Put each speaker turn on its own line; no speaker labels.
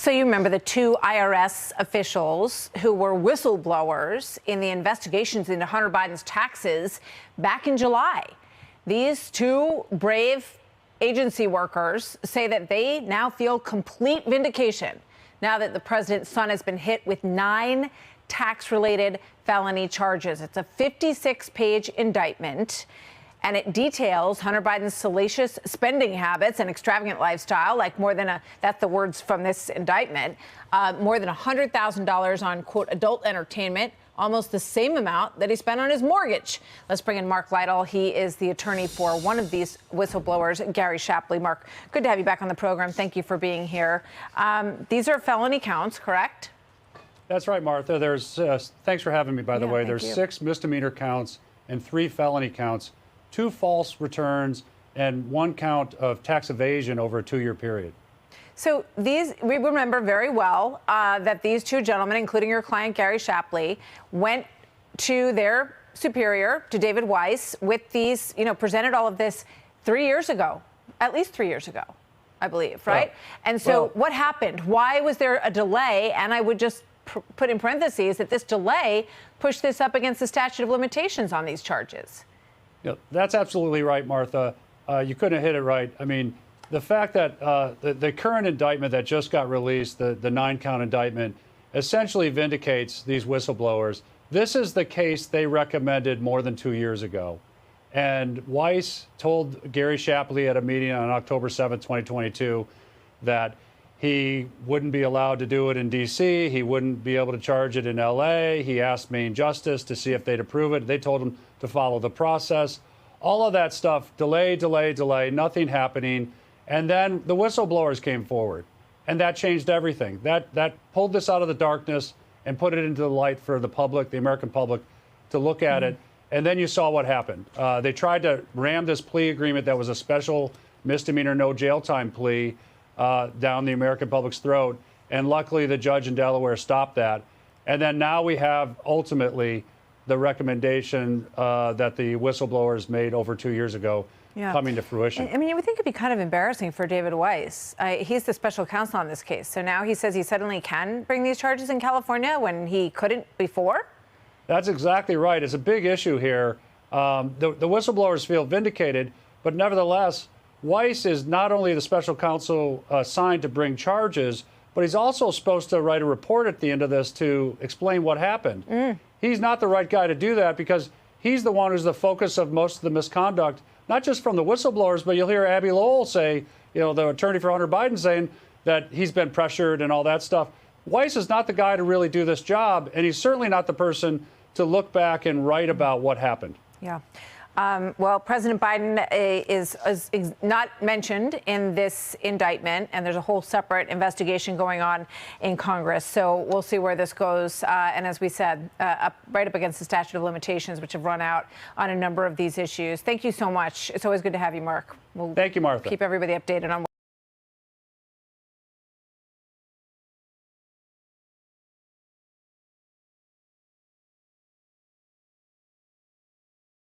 So you remember the two IRS officials who were whistleblowers in the investigations into Hunter Biden's taxes back in July. These two brave agency workers say that they now feel complete vindication now that the president's son has been hit with 9 tax-related felony charges. It's a 56-page indictment, and it details Hunter Biden's salacious spending habits and extravagant lifestyle, like that's the words from this indictment, more than $100,000 on, quote, adult entertainment, almost the same amount that he spent on his mortgage. Let's bring in Mark Lytle. He is the attorney for one of these whistleblowers, Gary Shapley. Mark, good to have you back on the program. Thank you for being here. These are felony counts, correct?
That's right, Martha. Thanks for having me, by the way. There's 6 misdemeanor counts and 3 felony counts, 2 false returns, and 1 count of tax evasion over a 2-year period.
So we remember very well that these two gentlemen, including your client, Gary Shapley, went to their superior, to David Weiss, with these, presented all of this 3 years ago, at least 3 years ago, I believe, right? And so what happened? Why was there a delay? And I would just put in parentheses that this delay pushed this up against the statute of limitations on these charges.
Yeah, that's absolutely right, Martha. You couldn't have hit it right. I mean, the fact that the current indictment that just got released, the 9-count indictment, essentially vindicates these whistleblowers. This is the case they recommended more than 2 years ago. And Weiss told Gary Shapley at a meeting on October 7th, 2022, that he wouldn't be allowed to do it in D.C. He wouldn't be able to charge it in L.A. He asked Maine Justice to see if they'd approve it. They told him to follow the process. All of that stuff, delay, nothing happening. And then the whistleblowers came forward, and that changed everything. That pulled this out of the darkness and put it into the light for the public, the American public, to look at it. And then you saw what happened. They tried to ram this plea agreement that was a special misdemeanor no jail time plea down the American public's throat. And luckily, the judge in Delaware stopped that. And then now we have ultimately the recommendation that the whistleblowers made over 2 years ago coming to fruition.
I mean, you would think it'd be kind of embarrassing for David Weiss. He's the special counsel on this case. So now he says he suddenly can bring these charges in California when he couldn't before?
That's exactly right. It's a big issue here. The whistleblowers feel vindicated, but nevertheless, Weiss is not only the special counsel assigned to bring charges, but he's also supposed to write a report at the end of this to explain what happened. He's not the right guy to do that because he's the one who's the focus of most of the misconduct, not just from the whistleblowers, but you'll hear Abby Lowell say, the attorney for Hunter Biden, saying that he's been pressured and all that stuff. Weiss is not the guy to really do this job, and he's certainly not the person to look back and write about what happened.
Yeah. Well, President Biden is not mentioned in this indictment, and there's a whole separate investigation going on in Congress. So we'll see where this goes. And as we said, right up against the statute of limitations, which have run out on a number of these issues. Thank you so much. It's always good to have you, Mark.
Thank you, Martha.
Keep everybody updated on